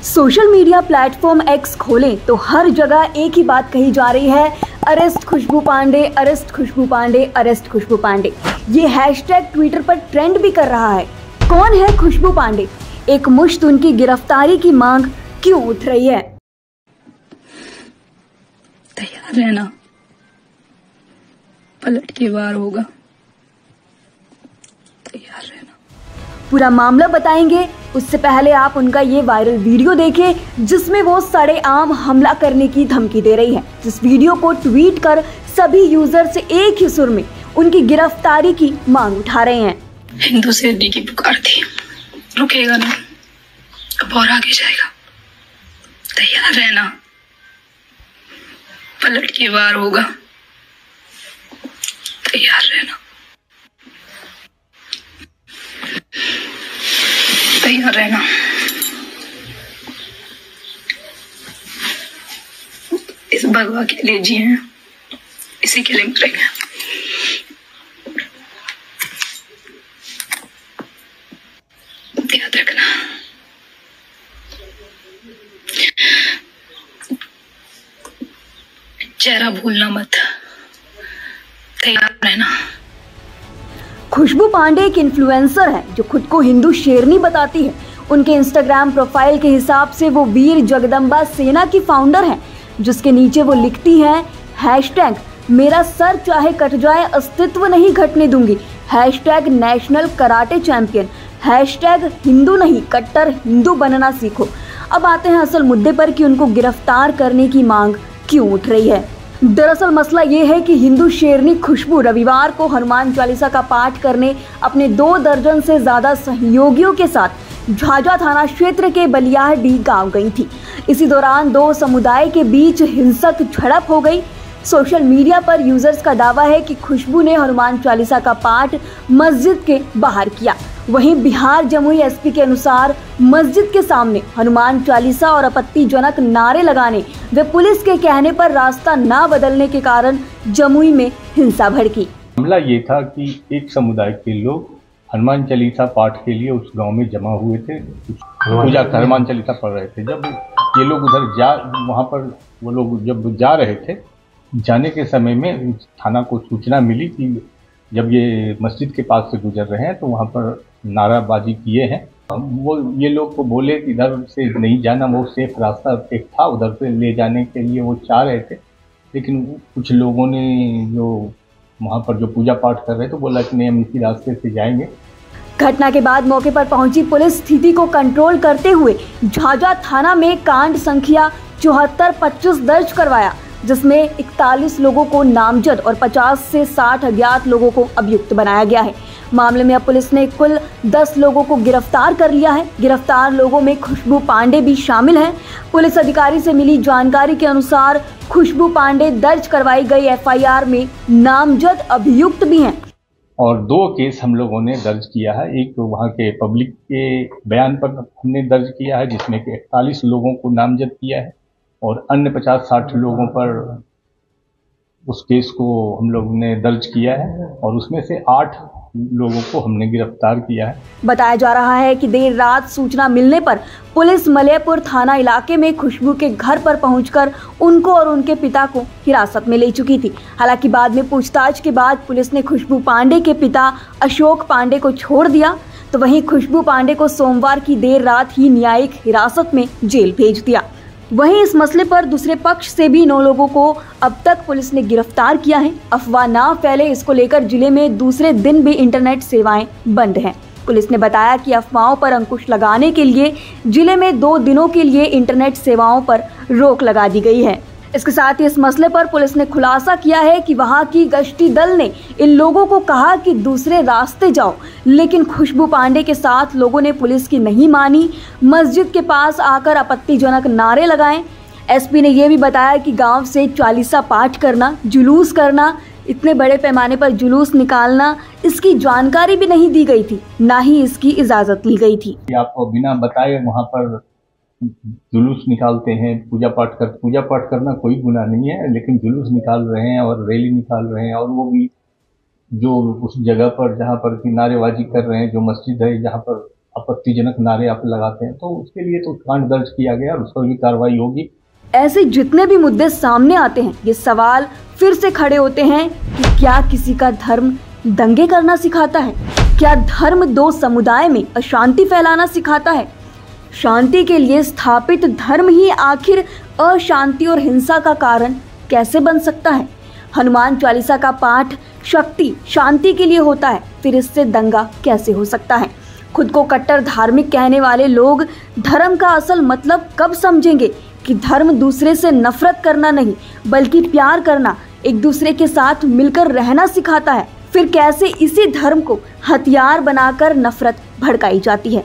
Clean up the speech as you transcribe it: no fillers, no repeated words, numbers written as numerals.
Social media platform x खोलें तो हर जगह एक ही बात कही जा रही है, अरेस्ट खुशबू पांडे, अरेस्ट खुशबू पांडे, अरेस्ट खुशबू पांडे। ये हैशटैग ट्विटर पर ट्रेंड भी कर रहा है। कौन है खुशबू पांडे? एक मुश्त उनकी गिरफ्तारी की मांग क्यों उठ रही है? तैयार रहना, पलट के वार होगा। तैयार रहना। पूरा मामला बताएंगे, उससे पहले आप उनका ये वायरल वीडियो देखें जिसमें वो सरेआम हमला करने की धमकी दे रही है। जिस वीडियो को ट्वीट कर सभी यूजर से एक ही सुर में उनकी गिरफ्तारी की मांग उठा रहे हैं। हिंदू शेरनी की पुकार थी, रुकेगा नहीं, अब और आगे जाएगा। तैयार रहना, पलट के वार होगा। तैयार रहना, तैयार रहना। इस भगवा के लिए जी हैं, इसी के लिए मरेंगे। याद रखना, चेहरा भूलना मत। तैयार रहना। खुशबू पांडे एक इन्फ्लुएंसर है जो खुद को हिंदू शेरनी बताती है। उनके इंस्टाग्राम प्रोफाइल के हिसाब से वो वीर जगदम्बा सेना की फाउंडर हैं, जिसके नीचे वो लिखती हैं हैशटैग मेरा सर चाहे कट जाए अस्तित्व नहीं घटने दूंगी, hashtag national karate champion, hashtag Hindu नहीं कट्टर हिंदू बनना सीखो। अब आते हैं असल मुद्दे पर कि उनको गिरफ्तार करने की मांग क्यों उठ रही है। दरअसल मसला ये है कि हिंदू शेरनी खुशबू रविवार को हनुमान चालीसा का पाठ करने अपने 2 दर्जन से ज्यादा सहयोगियों के साथ झाझा थाना क्षेत्र के बलियाडीह गांव गई थी। इसी दौरान 2 समुदाय के बीच हिंसक झड़प हो गई। सोशल मीडिया पर यूजर्स का दावा है कि खुशबू ने हनुमान चालीसा का पाठ मस्जिद के बाहर किया। वहीं बिहार जमुई एसपी के अनुसार मस्जिद के सामने हनुमान चालीसा और आपत्तिजनक नारे लगाने व पुलिस के कहने पर रास्ता न बदलने के कारण जमुई में हिंसा भड़की। मामला ये था कि एक समुदाय के लोग हनुमान चालीसा पाठ के लिए उस गांव में जमा हुए थे, पूजा हनुमान चालीसा पढ़ रहे थे। जब ये लोग वहाँ पर वो लोग जब जा रहे थे, जाने के समय में थाना को सूचना मिली कि जब ये मस्जिद के पास से गुजर रहे हैं तो वहाँ पर नाराबाजी किए हैं। वो ये लोग को बोले कि इधर से नहीं जाना, वो सेफ रास्ता एक था, उधर से ले जाने के लिए वो चाह रहे थे। लेकिन कुछ लोगों ने जो वहाँ पर जो पूजा पाठ कर रहे थे बोला कि नहीं हम इसी रास्ते से जाएंगे। घटना के बाद मौके पर पहुंची पुलिस स्थिति को कंट्रोल करते हुए झाझा थाना में कांड संख्या 7425 दर्ज करवाया, जिसमें 41 लोगों को नामजद और 50 से 60 अज्ञात लोगों को अभियुक्त बनाया गया है। मामले में अब पुलिस ने कुल 10 लोगों को गिरफ्तार कर लिया है। गिरफ्तार लोगों में खुशबू पांडे भी शामिल हैं। पुलिस अधिकारी से मिली जानकारी के अनुसार खुशबू पांडे दर्ज करवाई गई एफआईआर में नामजद अभियुक्त भी हैं। और 2 केस हम लोगों ने दर्ज किया है। एक तो वहाँ के पब्लिक के बयान पर हमने दर्ज किया है, जिसमें कि 41 लोगों को नामजद किया है और अन्य 50-60 लोगों पर उस केस को हम लोग ने दर्ज किया है और उसमें से 8 लोगों को हमने गिरफ्तार किया है। बताया जा रहा है कि देर रात सूचना मिलने पर पुलिस मलयपुर थाना इलाके में खुशबू के घर पर पहुंचकर उनको और उनके पिता को हिरासत में ले चुकी थी। हालांकि बाद में पूछताछ के बाद पुलिस ने खुशबू पांडे के पिता अशोक पांडे को छोड़ दिया, तो वहीं खुशबू पांडे को सोमवार की देर रात ही न्यायिक हिरासत में जेल भेज दिया। वहीं इस मसले पर दूसरे पक्ष से भी 9 लोगों को अब तक पुलिस ने गिरफ्तार किया है। अफवाह ना फैले इसको लेकर जिले में दूसरे दिन भी इंटरनेट सेवाएं बंद हैं। पुलिस ने बताया कि अफवाहों पर अंकुश लगाने के लिए जिले में 2 दिनों के लिए इंटरनेट सेवाओं पर रोक लगा दी गई है। इसके साथ ही इस मसले पर पुलिस ने खुलासा किया है कि वहां की गश्ती दल ने इन लोगों को कहा कि दूसरे रास्ते जाओ, लेकिन खुशबू पांडे के साथ लोगों ने पुलिस की नहीं मानी, मस्जिद के पास आकर आपत्तिजनक नारे लगाए। एसपी ने यह भी बताया कि गांव से चालीसा पाठ करना, जुलूस करना, इतने बड़े पैमाने पर जुलूस निकालना, इसकी जानकारी भी नहीं दी गई थी, ना ही इसकी इजाजत ली गई थी। आपको बिना बताए वहाँ पर जुलूस निकालते हैं, पूजा पाठ करना कोई गुनाह नहीं है, लेकिन जुलूस निकाल रहे हैं और रैली निकाल रहे हैं और वो भी जो उस जगह पर जहाँ पर नारेबाजी कर रहे हैं, जो मस्जिद है जहाँ पर आपत्तिजनक नारे आप लगाते हैं, तो उसके लिए तो कांड दर्ज किया गया और उस पर भी कार्रवाई होगी। ऐसे जितने भी मुद्दे सामने आते हैं, ये सवाल फिर से खड़े होते हैं कि क्या किसी का धर्म दंगे करना सिखाता है? क्या धर्म दो समुदाय में अशांति फैलाना सिखाता है? शांति के लिए स्थापित धर्म ही आखिर अशांति और हिंसा का कारण कैसे बन सकता है? हनुमान चालीसा का पाठ शक्ति शांति के लिए होता है, फिर इससे दंगा कैसे हो सकता है? खुद को कट्टर धार्मिक कहने वाले लोग धर्म का असल मतलब कब समझेंगे कि धर्म दूसरे से नफरत करना नहीं बल्कि प्यार करना, एक दूसरे के साथ मिलकर रहना सिखाता है? फिर कैसे इसी धर्म को हथियार बनाकर नफरत भड़काई जाती है?